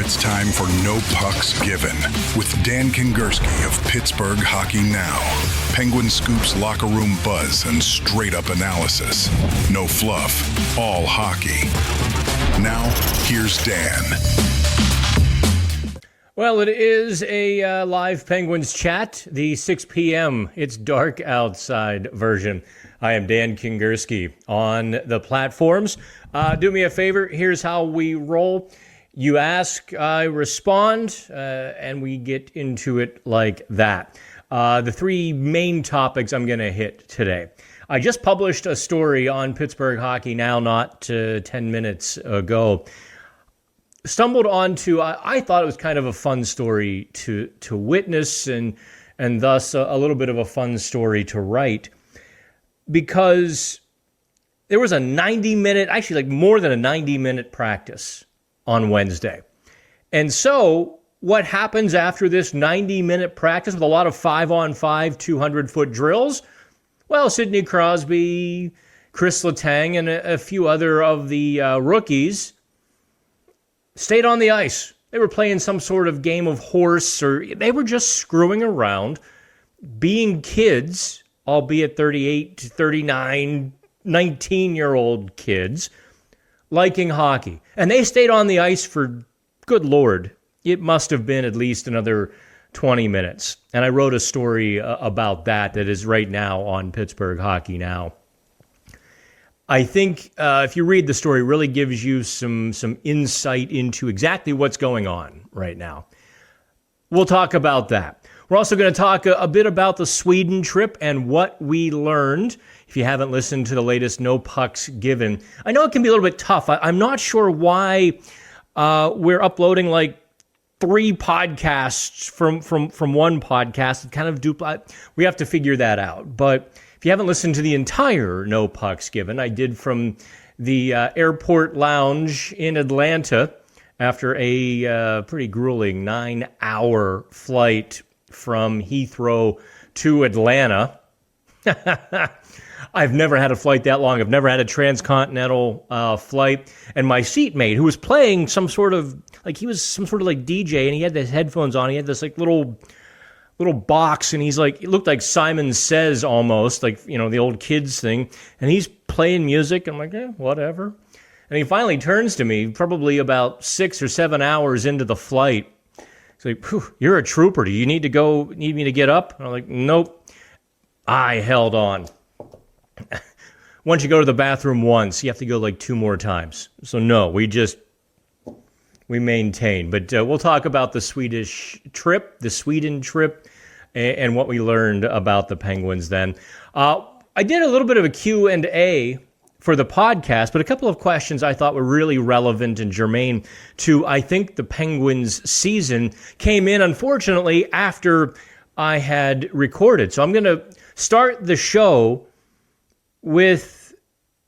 It's time for No Pucks Given with Dan Kingerski of Pittsburgh Hockey Now. Penguin Scoops locker room buzz and straight-up analysis. No fluff, all hockey. Now, here's Dan. Well, it is a live Penguins chat, the 6 p.m. It's dark outside version. I am Dan Kingerski on the platforms. Do me a favor. Here's how we roll. You ask, I respond, and we get into it like that. The three main topics I'm going to hit today. I just published a story on Pittsburgh Hockey Now not 10 minutes ago. Stumbled onto, I thought it was kind of a fun story to witness and thus a little bit of a fun story to write, because there was a 90-minute, actually like more than a 90-minute practice on Wednesday. And so what happens after this 90-minute practice with a lot of 5-on-5, 200-foot drills? Well, Sidney Crosby, Chris Letang, and a few other of the rookies stayed on the ice. They were playing some sort of game of horse, or they were just screwing around, being kids, albeit 38 to 39, 19-year-old kids, liking hockey. And they stayed on the ice for, good Lord, it must have been at least another 20 minutes. And I wrote a story about that is right now on Pittsburgh Hockey Now. I think if you read the story, it really gives you some insight into exactly what's going on right now. We'll talk about that. We're also going to talk a bit about the Sweden trip and what we learned. If you haven't listened to the latest No Pucks Given, I know it can be a little bit tough. I'm not sure why we're uploading like 3 podcasts from one podcast. It kind of we have to figure that out. But if you haven't listened to the entire No Pucks Given, I did from the airport lounge in Atlanta after a pretty grueling 9-hour flight from Heathrow to Atlanta. I've never had a flight that long. I've never had a transcontinental flight. And my seatmate, who was playing some sort of DJ, and he had his headphones on. He had this like little box, and he's like, it looked like Simon Says almost, like, you know, the old kids thing. And he's playing music. I'm like, whatever. And he finally turns to me, probably about 6 or 7 hours into the flight. He's like, "You're a trooper. Do you need me to get up?" And I'm like, "Nope." I held on. Once you go to the bathroom once, you have to go like 2 more times. So no, we maintain. But we'll talk about the Sweden trip, and what we learned about the Penguins then. I did a little bit of a Q&A for the podcast, but a couple of questions I thought were really relevant and germane to, I think, the Penguins season came in, unfortunately, after I had recorded. So I'm going to start the show with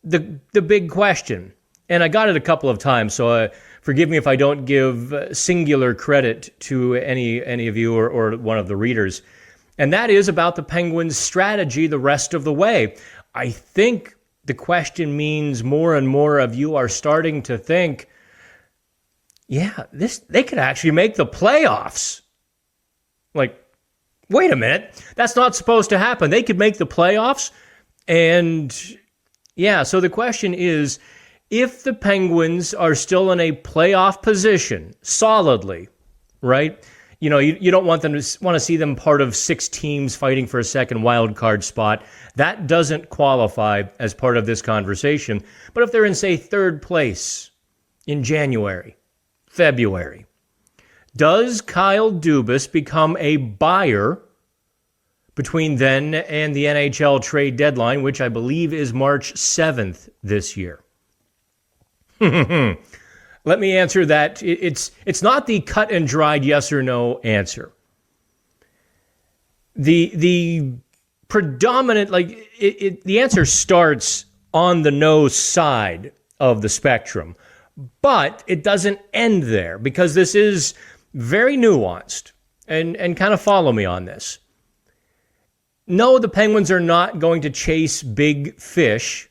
the big question. And I got it a couple of times, so forgive me if I don't give singular credit to any of you or one of the readers. And that is about the Penguins' strategy the rest of the way. I think the question means more and more of you are starting to think, they could actually make the playoffs. Like, wait a minute, that's not supposed to happen. They could make the playoffs. And so the question is, if the Penguins are still in a playoff position, solidly, right? You know, you don't want to see them part of 6 teams fighting for a second wild card spot. That doesn't qualify as part of this conversation. But if they're in, say, 3rd place in January, February, does Kyle Dubas become a buyer between then and the NHL trade deadline, which I believe is March 7th this year? Let me answer that. It's not the cut and dried yes or no answer. The predominant, the answer starts on the no side of the spectrum, but it doesn't end there, because this is very nuanced, and kind of follow me on this. No, the Penguins are not going to chase big fish.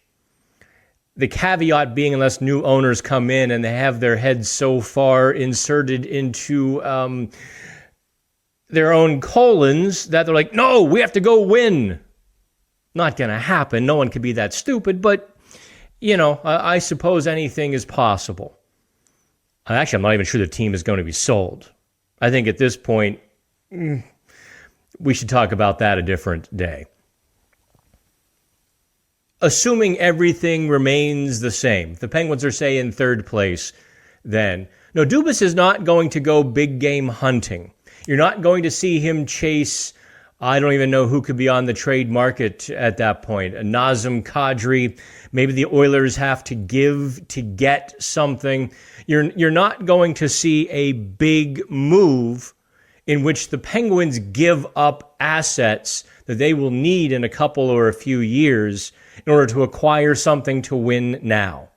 The caveat being, unless new owners come in and they have their heads so far inserted into their own colons that they're like, no, we have to go win. Not going to happen. No one could be that stupid, but, I suppose anything is possible. Actually, I'm not even sure the team is going to be sold. I think at this point, we should talk about that a different day. Assuming everything remains the same, the Penguins are, say, in third place then. No, Dubas is not going to go big game hunting. You're not going to see him chase, I don't even know who could be on the trade market at that point. A Nazem Kadri, maybe the Oilers have to give to get something. You're not going to see a big move in which the Penguins give up assets that they will need in a couple or a few years in order to acquire something to win now.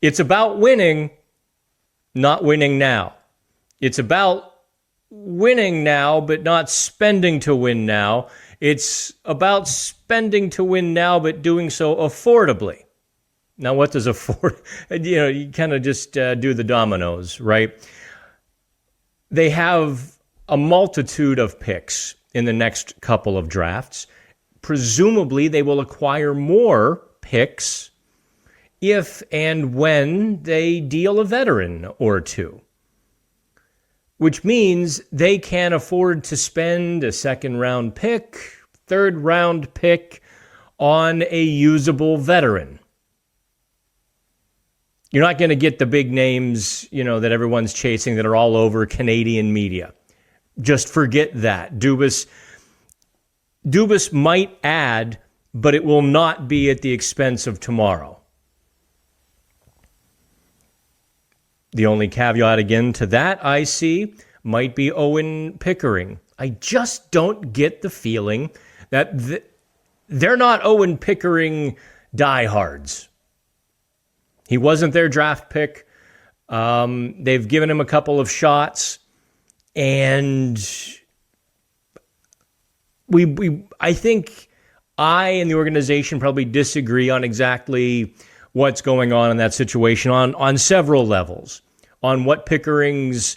It's about winning, not winning now. It's about winning now, but not spending to win now. It's about spending to win now, but doing so affordably. Now, what does afford? You kind of just do the dominoes, right? They have a multitude of picks in the next couple of drafts. Presumably, they will acquire more picks if and when they deal a veteran or two, which means they can afford to spend a second-round pick, third-round pick on a usable veteran. You're not going to get the big names, that everyone's chasing that are all over Canadian media. Just forget that. Dubas might add, but it will not be at the expense of tomorrow. The only caveat again to that I see might be Owen Pickering. I just don't get the feeling that they're not Owen Pickering diehards. He wasn't their draft pick. They've given him a couple of shots, and I think I and the organization probably disagree on exactly what's going on in that situation on several levels, on what Pickering's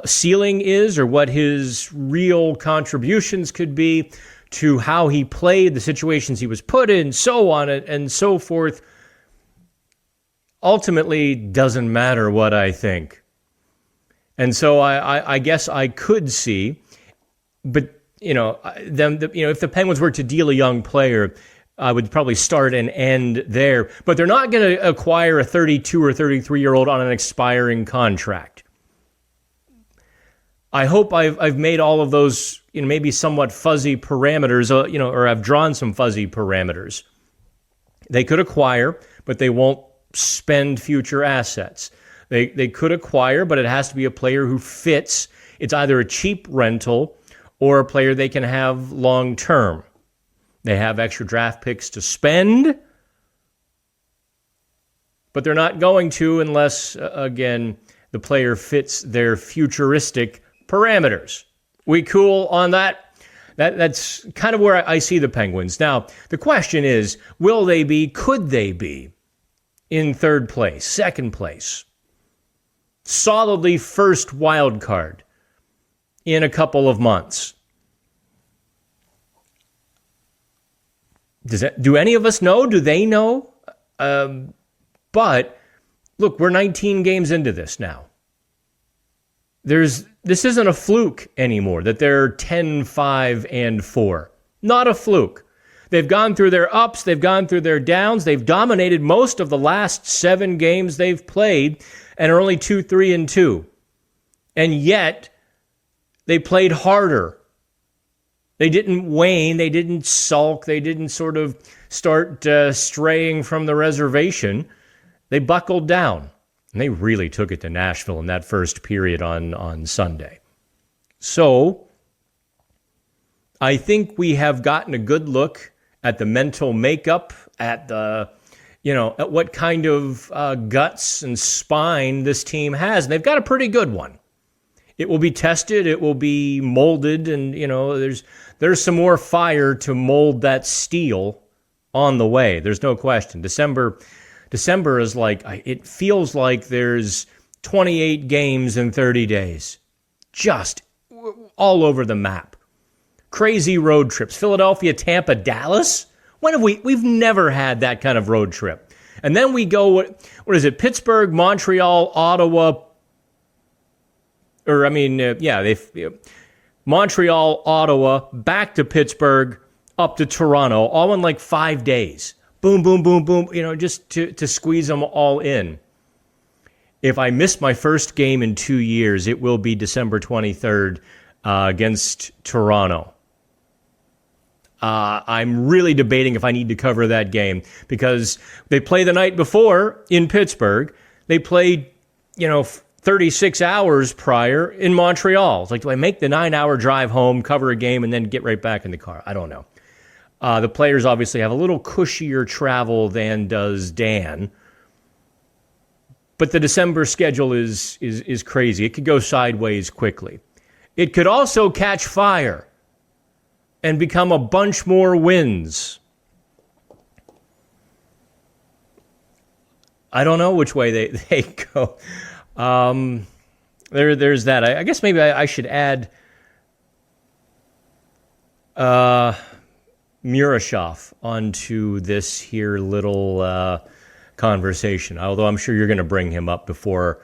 ceiling is or what his real contributions could be to how he played, the situations he was put in, so on and so forth. Ultimately, doesn't matter what I think. And so I guess I could see, but if the Penguins were to deal a young player, I would probably start and end there. But they're not going to acquire a 32 or 33-year-old on an expiring contract. I hope I've made all of those, maybe somewhat fuzzy parameters, or I've drawn some fuzzy parameters. They could acquire, but they won't spend future assets. They could acquire, but it has to be a player who fits. It's either a cheap rental or a player they can have long term. They have extra draft picks to spend, but they're not going to unless, again, the player fits their futuristic parameters. We cool on that? That's kind of where I see the Penguins. Now, the question is, will they be, could they be in third place, second place, solidly first wild card in a couple of months? Do any of us know? Do they know? But look, we're 19 games into this now. This isn't a fluke anymore that they're 10-5-4. Not a fluke. They've gone through their ups. They've gone through their downs. They've dominated most of the last 7 games they've played and are only 2-3-2. And yet, they played harder. They didn't wane. They didn't sulk. They didn't sort of start straying from the reservation. They buckled down. And they really took it to Nashville in that first period on Sunday. So, I think we have gotten a good look at the mental makeup, at the, at what kind of guts and spine this team has. And they've got a pretty good one. It will be tested. It will be molded. And, there's some more fire to mold that steel on the way. There's no question. December is like, it feels like there's 28 games in 30 days. Just all over the map. Crazy road trips. Philadelphia, Tampa, Dallas. When have we've never had that kind of road trip. And then we go, what is it? Pittsburgh, Montreal, Ottawa. Montreal, Ottawa, back to Pittsburgh, up to Toronto, all in like 5 days. Boom, boom, boom, boom, just to squeeze them all in. If I miss my first game in 2 years, it will be December 23rd against Toronto. I'm really debating if I need to cover that game because they play the night before in Pittsburgh. They played, 36 hours prior in Montreal. It's like, do I make the 9-hour drive home, cover a game, and then get right back in the car? I don't know. The players obviously have a little cushier travel than does Dan. But the December schedule is crazy. It could go sideways quickly. It could also catch fire and become a bunch more wins. I don't know which way they go. There's that. I guess maybe I should add Murashov onto this here little conversation, although I'm sure you're going to bring him up before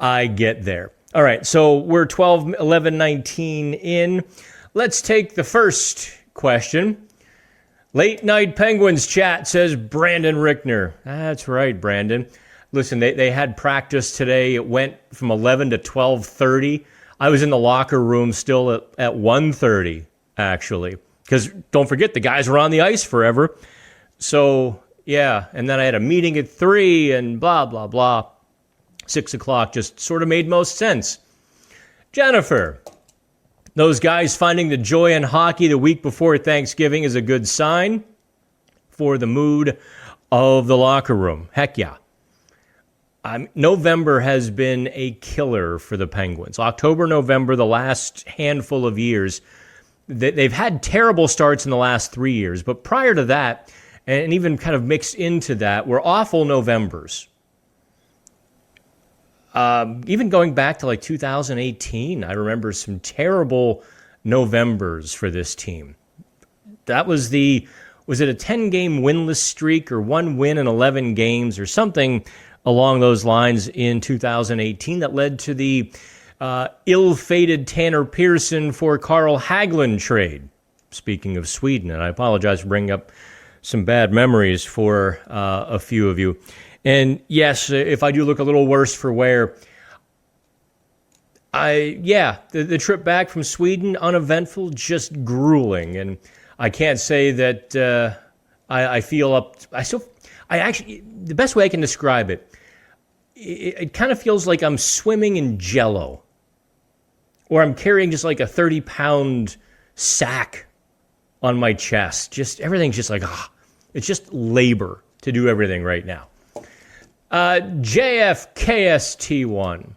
I get there. All right, so we're 12, 11, 19 in. Let's take the first question. Late Night Penguins chat, says Brandon Rickner. That's right, Brandon. Listen, they had practice today. It went from 11 to 12:30. I was in the locker room still at 1:30, actually. Because don't forget, the guys were on the ice forever. So, yeah, and then I had a meeting at 3 and blah, blah, blah. 6 o'clock just sort of made most sense. Jennifer, those guys finding the joy in hockey the week before Thanksgiving is a good sign for the mood of the locker room. Heck yeah. November has been a killer for the Penguins. October, November, the last handful of years, they've had terrible starts in the last 3 years. But prior to that, and even kind of mixed into that, were awful Novembers. Even going back to like 2018, I remember some terrible Novembers for this team. That was it a 10-game winless streak or 1 win in 11 games or something along those lines in 2018 that led to the ill-fated Tanner Pearson for Carl Hagelin trade. Speaking of Sweden, and I apologize for bringing up some bad memories for a few of you. And yes, if I do look a little worse for wear, the trip back from Sweden, uneventful, just grueling. And I can't say that I feel up. The best way I can describe it kind of feels like I'm swimming in Jell-O, or I'm carrying just like a 30-pound sack on my chest. Just everything's just like, it's just labor to do everything right now. JFKST1.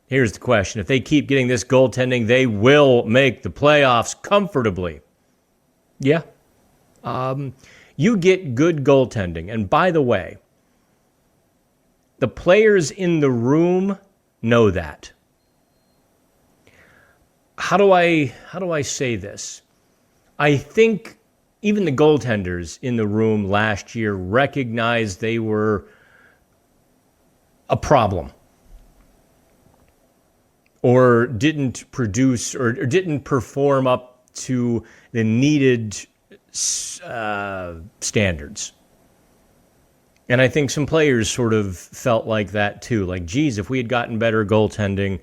Here's the question. If they keep getting this goaltending, they will make the playoffs comfortably. Yeah. You get good goaltending. And by the way, the players in the room know that. How do I say this? I think even the goaltenders in the room last year recognized they were a problem, or didn't produce or didn't perform up to the needed standards. And I think some players sort of felt like that too. Like, geez, if we had gotten better goaltending,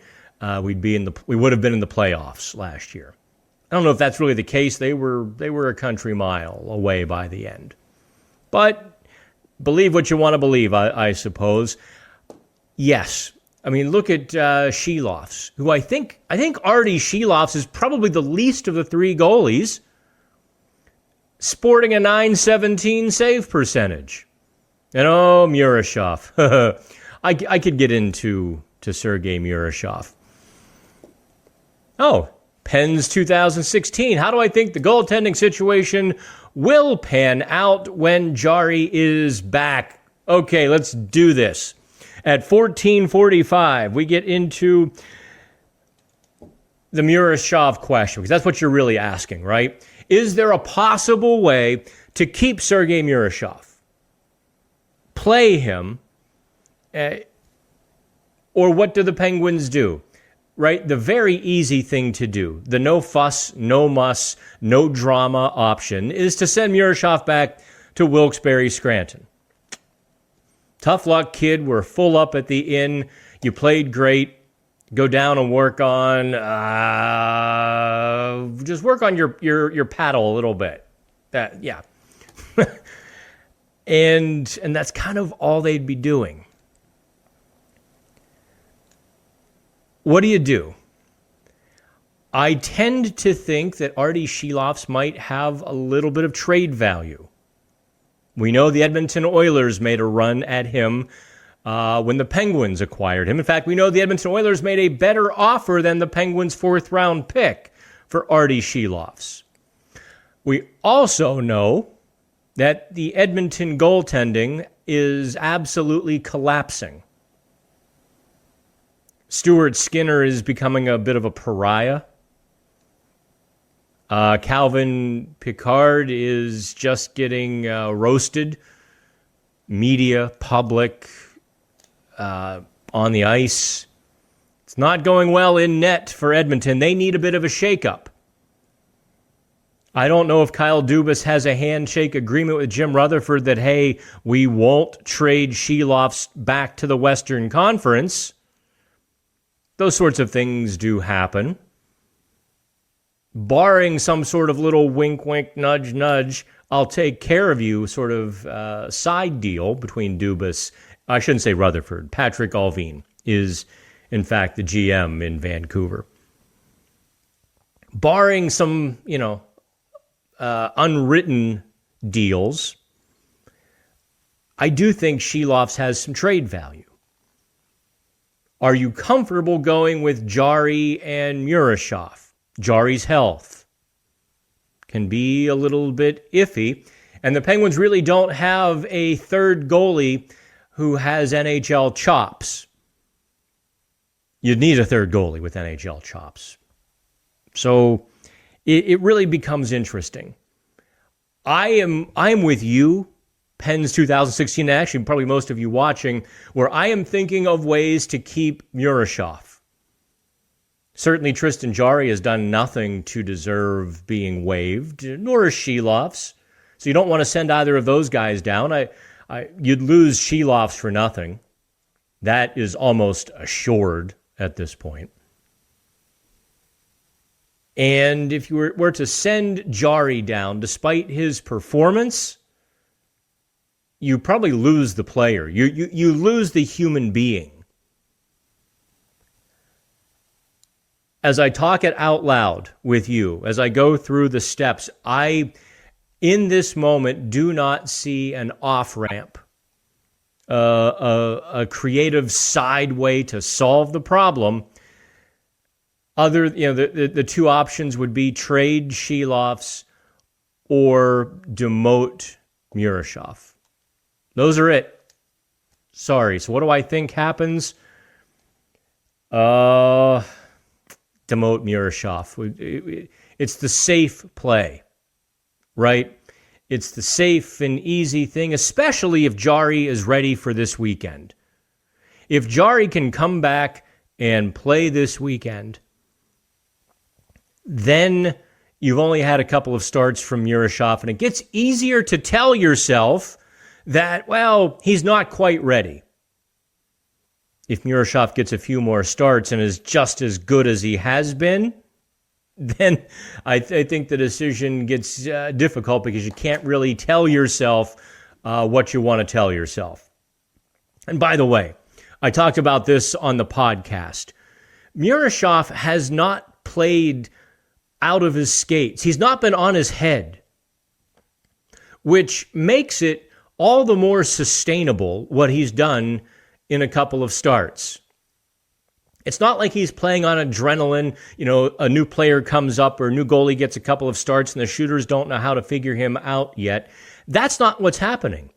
we would have been in the playoffs last year. I don't know if that's really the case. They were a country mile away by the end. But believe what you want to believe, I suppose. Yes. I mean, look at Sheloffs, who I think Artie Sheloffs is probably the least of the three goalies, sporting a .917 save percentage. And Murashov. I could get into Sergei Murashov. Oh, Pens 2016. How do I think the goaltending situation will pan out when Jari is back? Okay, let's do this. At 14:45, we get into the Murashov question, because that's what you're really asking, right? Is there a possible way to keep Sergei Murashov? Play him? Or what do the Penguins do? Right? The very easy thing to do, the no fuss, no muss, no drama option, is to send Murashov back to Wilkes-Barre Scranton. Tough luck, kid. We're full up at the inn. You played great. Go down and work on, just work on your paddle a little bit. Yeah. and that's kind of all they'd be doing. What do you do? I tend to think that Artie Sheloffs might have a little bit of trade value. We know the Edmonton Oilers made a run at him when the Penguins acquired him. In fact, we know the Edmonton Oilers made a better offer than the Penguins' fourth-round pick for Artie Sheloffs. We also know that the Edmonton goaltending is absolutely collapsing. Stuart Skinner is becoming a bit of a pariah. Calvin Pickard is just getting roasted. Media, public, on the ice. It's not going well in net for Edmonton. They need a bit of a shakeup. I don't know if Kyle Dubas has a handshake agreement with Jim Rutherford that, hey, we won't trade Sheloffs back to the Western Conference. Those sorts of things do happen. Barring some sort of little wink, wink, nudge, nudge, I'll take care of you sort of side deal between Dubas. I shouldn't say Rutherford. Patrick Allvin is, in fact, the GM in Vancouver. Barring some, unwritten deals, I do think Sheloffs has some trade value. Are you comfortable going with Jari and Murashov? Jari's health can be a little bit iffy, and the Penguins really don't have a third goalie who has NHL chops. You'd need a third goalie with NHL chops. So it really becomes interesting. I'm with you, Pens 2016, actually probably most of you watching, where I am thinking of ways to keep Murashov. Certainly Tristan Jarry has done nothing to deserve being waived, nor is Sheloffs. So you don't want to send either of those guys down. You'd lose Sheloffs for nothing. That is almost assured at this point. And if you were to send Jarry down, despite his performance, you probably lose the player. You lose the human being. As I talk it out loud with you, as I go through the steps, I, in this moment, do not see an off-ramp, a creative side way to solve the problem. The two options would be trade Sheloffs or demote Murashov. Those are it. Sorry. So what do I think happens? Demote Murashov. It's the safe play, right? It's the safe and easy thing, especially if Jarry is ready for this weekend. If Jarry can come back and play this weekend, then you've only had a couple of starts from Murashov, and it gets easier to tell yourself that, well, he's not quite ready. If Murashov gets a few more starts and is just as good as he has been, then I think the decision gets difficult because you can't really tell yourself what you want to tell yourself. And by the way, I talked about this on the podcast. Murashov has not played out of his skates. He's not been on his head, which makes it all the more sustainable what he's done in a couple of starts. It's not like he's playing on adrenaline. A new player comes up or a new goalie gets a couple of starts and the shooters don't know how to figure him out yet. That's not what's happening.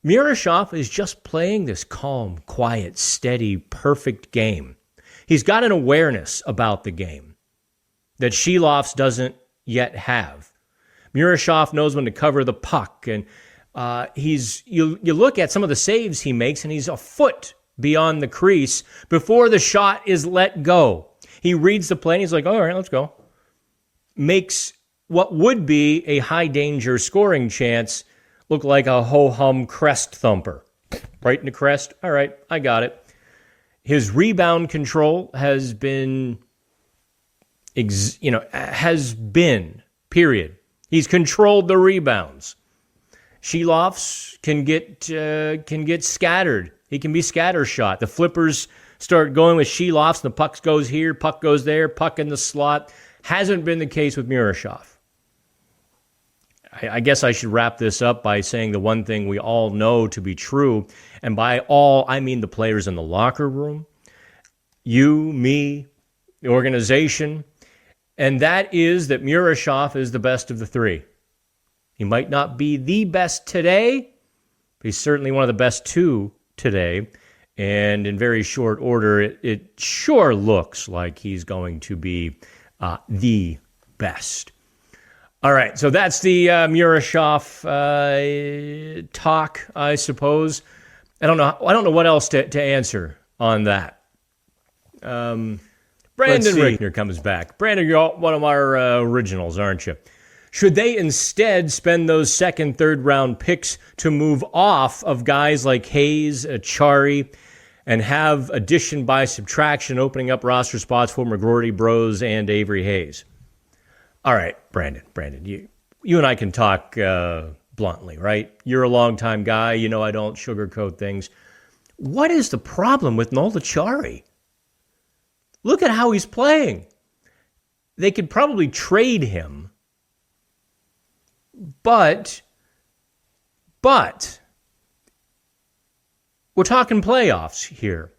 Murashov is just playing this calm, quiet, steady, perfect game. He's got an awareness about the game that Shilovs doesn't yet have. Murashov knows when to cover the puck, and you look at some of the saves he makes, and he's a foot beyond the crease before the shot is let go. He reads the play, and he's like, all right, let's go. Makes what would be a high-danger scoring chance look like a ho-hum crest thumper. Right in the crest. All right, I got it. His rebound control has been, period. He's controlled the rebounds. Shilovs can get scattered. He can be scattershot. The flippers start going with Shilovs, and the puck goes here, puck goes there, puck in the slot. Hasn't been the case with Murashov. I guess I should wrap this up by saying the one thing we all know to be true, and by all, I mean the players in the locker room, you, me, the organization, and that is that Murashov is the best of the three. He might not be the best today, but he's certainly one of the best two today, and in very short order, it sure looks like he's going to be the best. All right, so that's the Murashov talk, I suppose. I don't know what else to answer on that. Brandon Rickner comes back. Brandon, you're one of our originals, aren't you? Should they instead spend those second, third round picks to move off of guys like Hayes, Achari, and have addition by subtraction opening up roster spots for McGroarty, Bros, and Avery Hayes? All right, Brandon, you and I can talk bluntly, right? You're a longtime guy. You know I don't sugarcoat things. What is the problem with Noel Achari? Look at how he's playing. They could probably trade him, but we're talking playoffs here.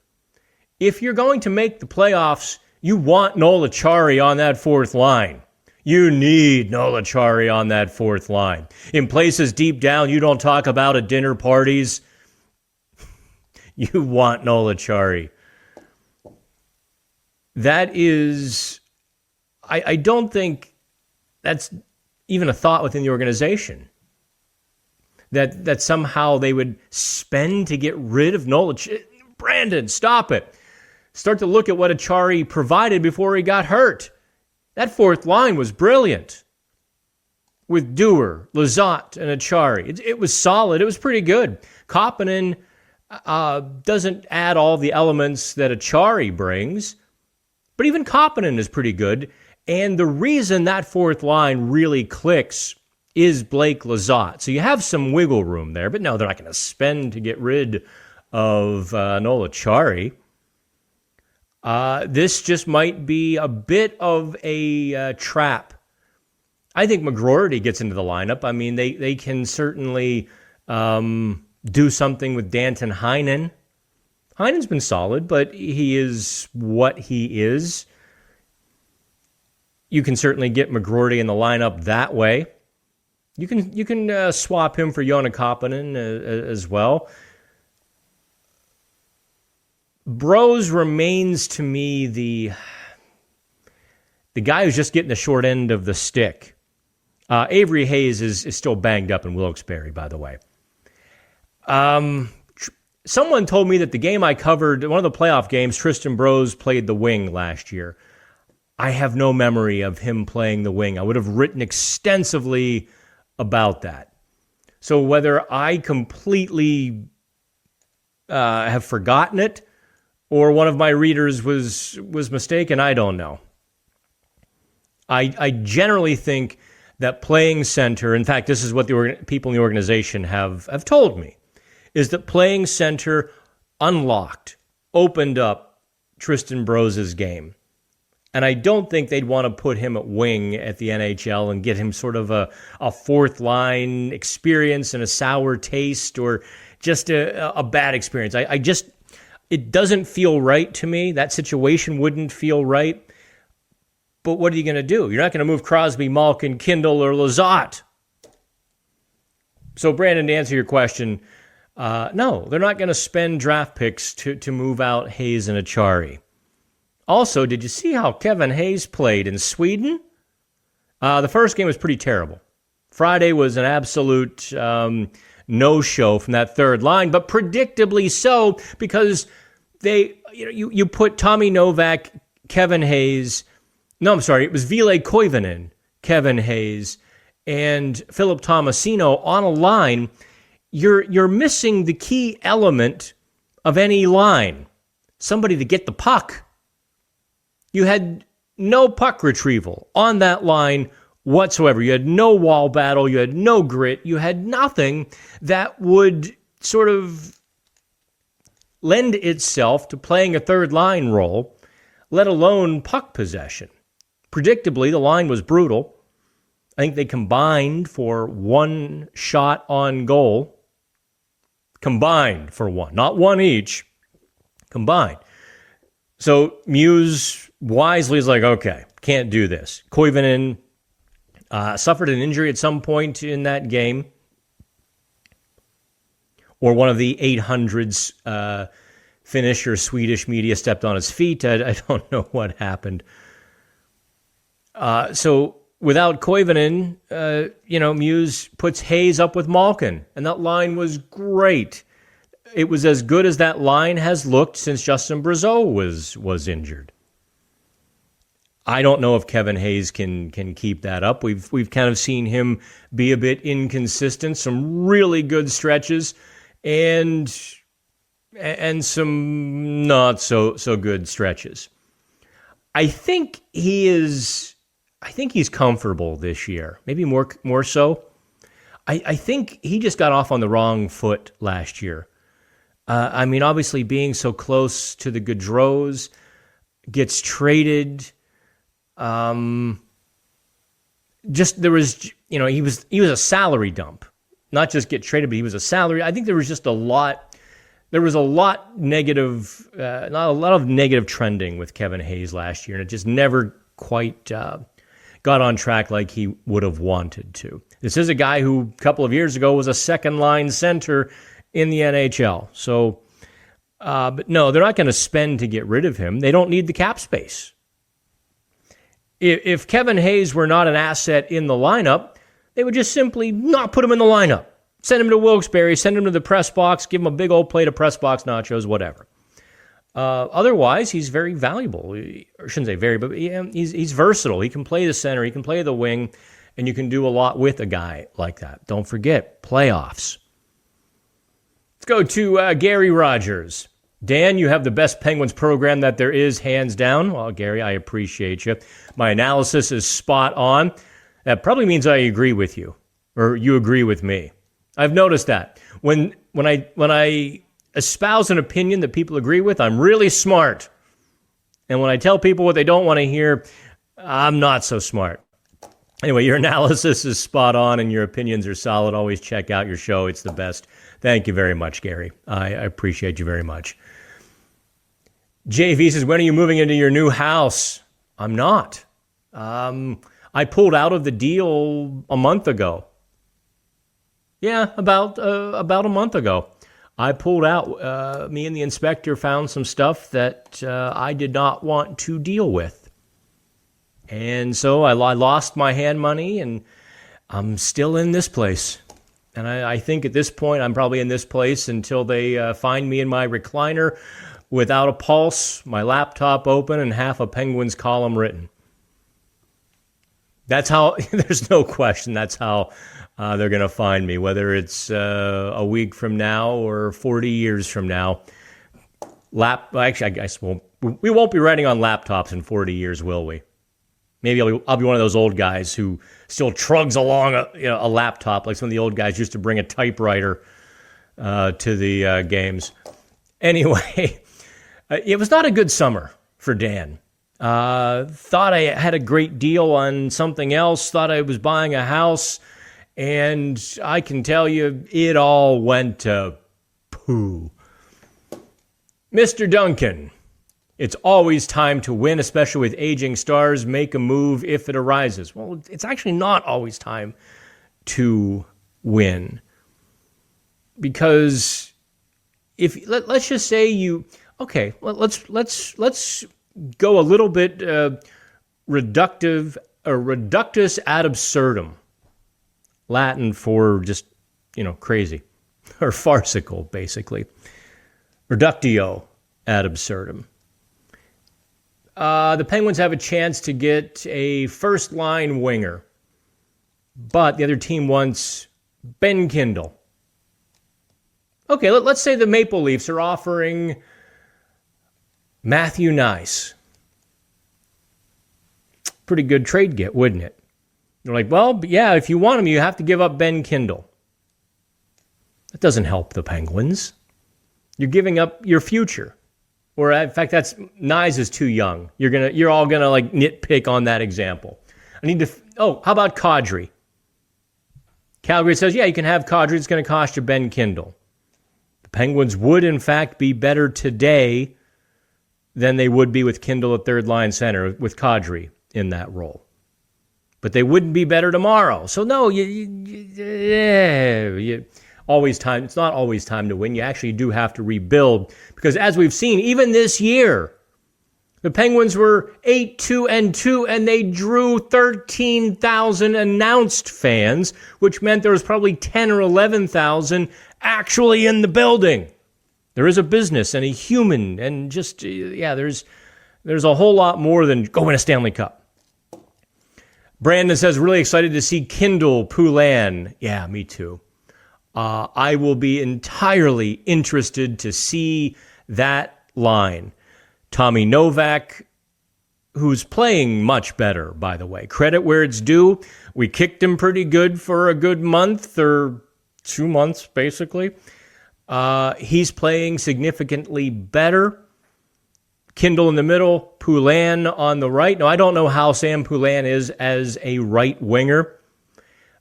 If you're going to make the playoffs, you want Noel Achari on that fourth line. You need Noel Achari on that fourth line. In places deep down you don't talk about at dinner parties, you want Noel Achari. That is, I don't think that's even a thought within the organization. That somehow they would spend to get rid of Noel Achari. Brandon, stop it. Start to look at what Achari provided before he got hurt. That fourth line was brilliant with Dewar, Lizotte, and Achari. It was solid. It was pretty good. Kapanen doesn't add all the elements that Achari brings, but even Kapanen is pretty good. And the reason that fourth line really clicks is Blake Lizotte. So you have some wiggle room there, but no, they're not going to spend to get rid of Noel Achari. This just might be a bit of a trap. I think McGroarty gets into the lineup. I mean, they can certainly do something with Danton Heinen. Heinen's been solid, but he is what he is. You can certainly get McGroarty in the lineup that way. You can swap him for Joona Kapanen as well. Bros remains to me the guy who's just getting the short end of the stick. Avery Hayes is still banged up in Wilkes-Barre, by the way. Someone told me that the game I covered, one of the playoff games, Tristan Bros played the wing last year. I have no memory of him playing the wing. I would have written extensively about that. So whether I completely have forgotten it, or one of my readers was mistaken, I don't know. I generally think that playing center, in fact, this is what the people in the organization have told me, is that playing center unlocked, opened up Tristan Bros' game. And I don't think they'd want to put him at wing at the NHL and get him sort of a fourth line experience and a sour taste or just a bad experience. It doesn't feel right to me. That situation wouldn't feel right. But what are you going to do? You're not going to move Crosby, Malkin, Kindle, or Lizotte. So, Brandon, to answer your question, no, they're not going to spend draft picks to move out Hayes and Achari. Also, did you see how Kevin Hayes played in Sweden? The first game was pretty terrible. Friday was an absolute no-show from that third line, but predictably so because you put Tommy Novak, Kevin Hayes. No, I'm sorry, it was Ville Koivunen, Kevin Hayes, and Philip Tomasino on a line. You're missing the key element of any line, somebody to get the puck. You had no puck retrieval on that line whatsoever. You had no wall battle. You had no grit. You had nothing that would sort of lend itself to playing a third line role, let alone puck possession. Predictably, the line was brutal. I think they combined for one shot on goal. Combined for one, not one each. Combined. So Muse wisely is like, okay, can't do this. Koivunen suffered an injury at some point in that game, or one of the 800s Finnish or Swedish media stepped on his feet. I don't know what happened. So without Koivunen, Muse puts Hayes up with Malkin, and that line was great. It was as good as that line has looked since Justin Brazeau was injured. I don't know if Kevin Hayes can keep that up. We've kind of seen him be a bit inconsistent. Some really good stretches, and some not so good stretches. I think he's comfortable this year. Maybe more so. I think he just got off on the wrong foot last year. Obviously being so close to the Gaudreaus, gets traded. He was a salary dump, not just get traded, but he was a salary. I think there was just a lot negative, not a lot of negative trending with Kevin Hayes last year, and it just never quite got on track like he would have wanted to. This is a guy who a couple of years ago was a second line center in the NHL. So, but no, they're not going to spend to get rid of him. They don't need the cap space. If Kevin Hayes were not an asset in the lineup, they would just simply not put him in the lineup. Send him to Wilkes-Barre, send him to the press box, give him a big old plate of press box nachos, whatever. Otherwise, he's very valuable. I shouldn't say very, but he's versatile. He can play the center, he can play the wing, and you can do a lot with a guy like that. Don't forget, playoffs. Let's go to Gary Rogers. Dan, you have the best Penguins program that there is, hands down. Well, Gary, I appreciate you. My analysis is spot on. That probably means I agree with you, or you agree with me. I've noticed that. When I espouse an opinion that people agree with, I'm really smart. And when I tell people what they don't want to hear, I'm not so smart. Anyway, your analysis is spot on and your opinions are solid. Always check out your show. It's the best. Thank you very much, Gary. I appreciate you very much. JV says, when are you moving into your new house? I'm not. I pulled out of the deal a month ago. Yeah, about a month ago. I pulled out. Me and the inspector found some stuff that I did not want to deal with. And so I lost my hand money, and I'm still in this place. And I think at this point, I'm probably in this place until they find me in my recliner without a pulse, my laptop open, and half a Penguins column written. That's how, there's no question, that's how they're going to find me, whether it's a week from now or 40 years from now. Actually, I guess we won't be writing on laptops in 40 years, will we? Maybe I'll be one of those old guys who still trugs along a laptop, like some of the old guys used to bring a typewriter to the games. Anyway, it was not a good summer for Dan. Thought I had a great deal on something else, thought I was buying a house, and I can tell you it all went to poo. Mr. Duncan, it's always time to win, especially with aging stars. Make a move if it arises. Well, it's actually not always time to win. Because let's just say let's go a little bit reductus ad absurdum. Latin for just, crazy or farcical, basically. Reductio ad absurdum. The Penguins have a chance to get a first-line winger, but the other team wants Ben Kindle. Okay, let's say the Maple Leafs are offering Matthew Nice. Pretty good trade get, wouldn't it? They're like, well, yeah, if you want him, you have to give up Ben Kindle. That doesn't help the Penguins. You're giving up your future. Or in fact, Nyes is too young. You're all gonna like nitpick on that example. How about Kadri? Calgary says, yeah, you can have Kadri. It's going to cost you Ben Kindle. The Penguins would, in fact, be better today than they would be with Kindle at third line center with Kadri in that role. But they wouldn't be better tomorrow. So no, always time. It's not always time to win. You actually do have to rebuild because, as we've seen, even this year, the Penguins were 8-2-2, and they drew 13,000 announced fans, which meant there was probably 10 or 11,000 actually in the building. There is a business and a human, and just there's a whole lot more than go win a Stanley Cup. Brandon says, really excited to see Kindle Poulin. Yeah, me too. I will be entirely interested to see that line. Tommy Novak, who's playing much better, by the way. Credit where it's due. We kicked him pretty good for a good month or 2 months, basically. He's playing significantly better. Kindle in the middle, Poulin on the right. Now, I don't know how Sam Poulin is as a right winger.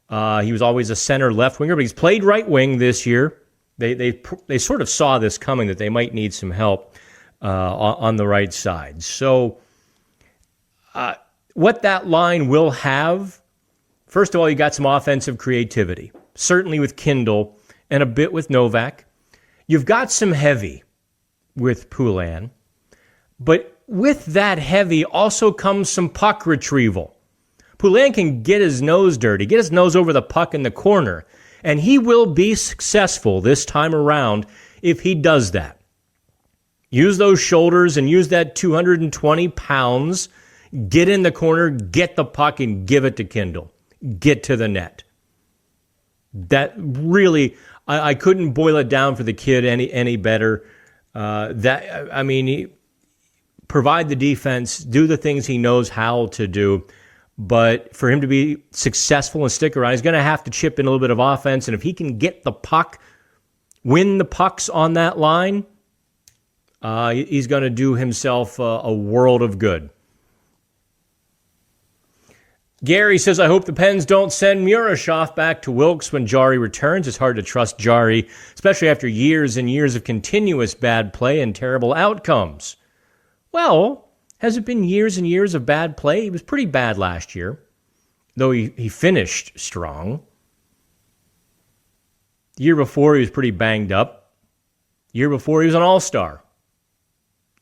He was always a center left winger, but he's played right wing this year. They sort of saw this coming, that they might need some help on the right side. So what that line will have, first of all, you got some offensive creativity, certainly with Kindle and a bit with Novak. You've got some heavy with Poulin, but with that heavy also comes some puck retrieval. Poulin can get his nose dirty, get his nose over the puck in the corner, and he will be successful this time around if he does that. Use those shoulders and use that 220 pounds, get in the corner, get the puck, and give it to Kindle. Get to the net. That really, I couldn't boil it down for the kid any better. Provide the defense, do the things he knows how to do. But for him to be successful and stick around, he's going to have to chip in a little bit of offense. And if he can get the puck, win the pucks on that line, he's going to do himself a world of good. Gary says, I hope the Pens don't send Murashov back to Wilkes when Jari returns. It's hard to trust Jari, especially after years and years of continuous bad play and terrible outcomes. Well, has it been years and years of bad play? He was pretty bad last year, though he finished strong. The year before, he was pretty banged up. The year before, he was an all-star.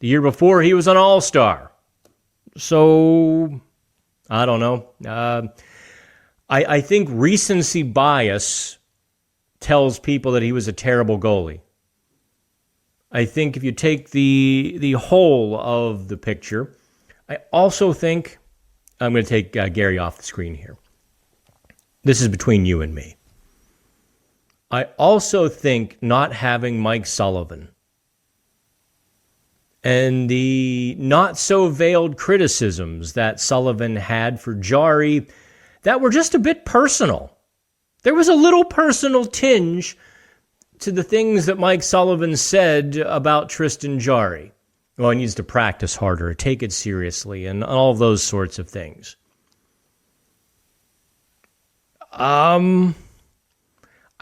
The year before, he was an all-star. So, I don't know. I think recency bias tells people that he was a terrible goalie. I think if you take the whole of the picture, I also think, I'm going to take Gary off the screen here. This is between you and me. I also think not having Mike Sullivan and the not-so-veiled criticisms that Sullivan had for Jari that were just a bit personal. There was a little personal tinge to the things that Mike Sullivan said about Tristan Jari. Well, he needs to practice harder, take it seriously, and all of those sorts of things. I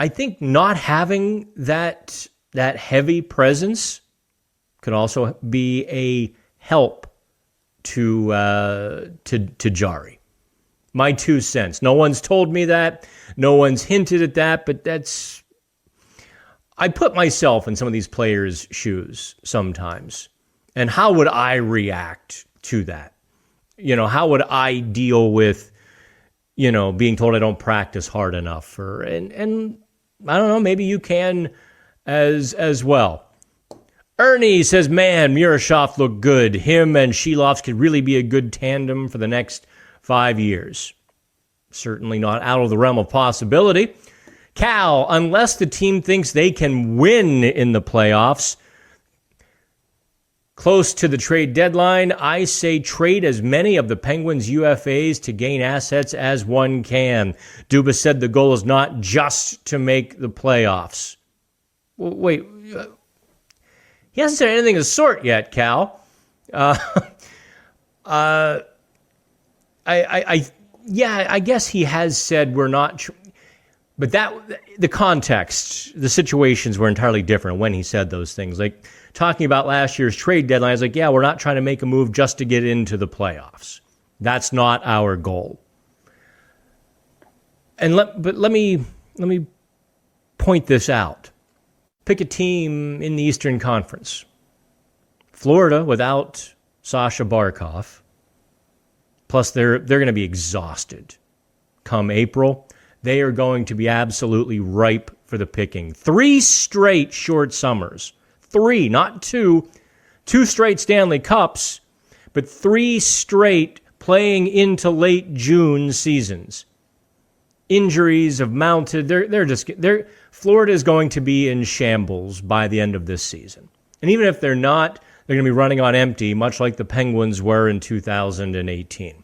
think not having that heavy presence could also be a help to Jari. My 2 cents. No one's told me that. No one's hinted at that, but I put myself in some of these players' shoes sometimes. And how would I react to that? How would I deal with, being told I don't practice hard enough? And I don't know, maybe you can as well. Ernie says, man, Murashov looked good. Him and Shilovs could really be a good tandem for the next 5 years. Certainly not out of the realm of possibility. Cal, unless the team thinks they can win in the playoffs, close to the trade deadline, I say trade as many of the Penguins' UFAs to gain assets as one can. Dubas said the goal is not just to make the playoffs. Wait, he hasn't said anything of the sort yet, Cal. I guess he has said we're not, but the context, the situations were entirely different when he said those things. Like talking about last year's trade deadline, I was like, yeah, we're not trying to make a move just to get into the playoffs. That's not our goal. And let me point this out. Pick a team in the Eastern Conference. Florida without Sasha Barkov. Plus, they're going to be exhausted come April. They are going to be absolutely ripe for the picking. 3 straight short summers. 3, not 2. 2 straight Stanley Cups, but 3 straight playing into late June seasons. Injuries have mounted. Florida is going to be in shambles by the end of this season. And even if they're not, they're going to be running on empty, much like the Penguins were in 2018.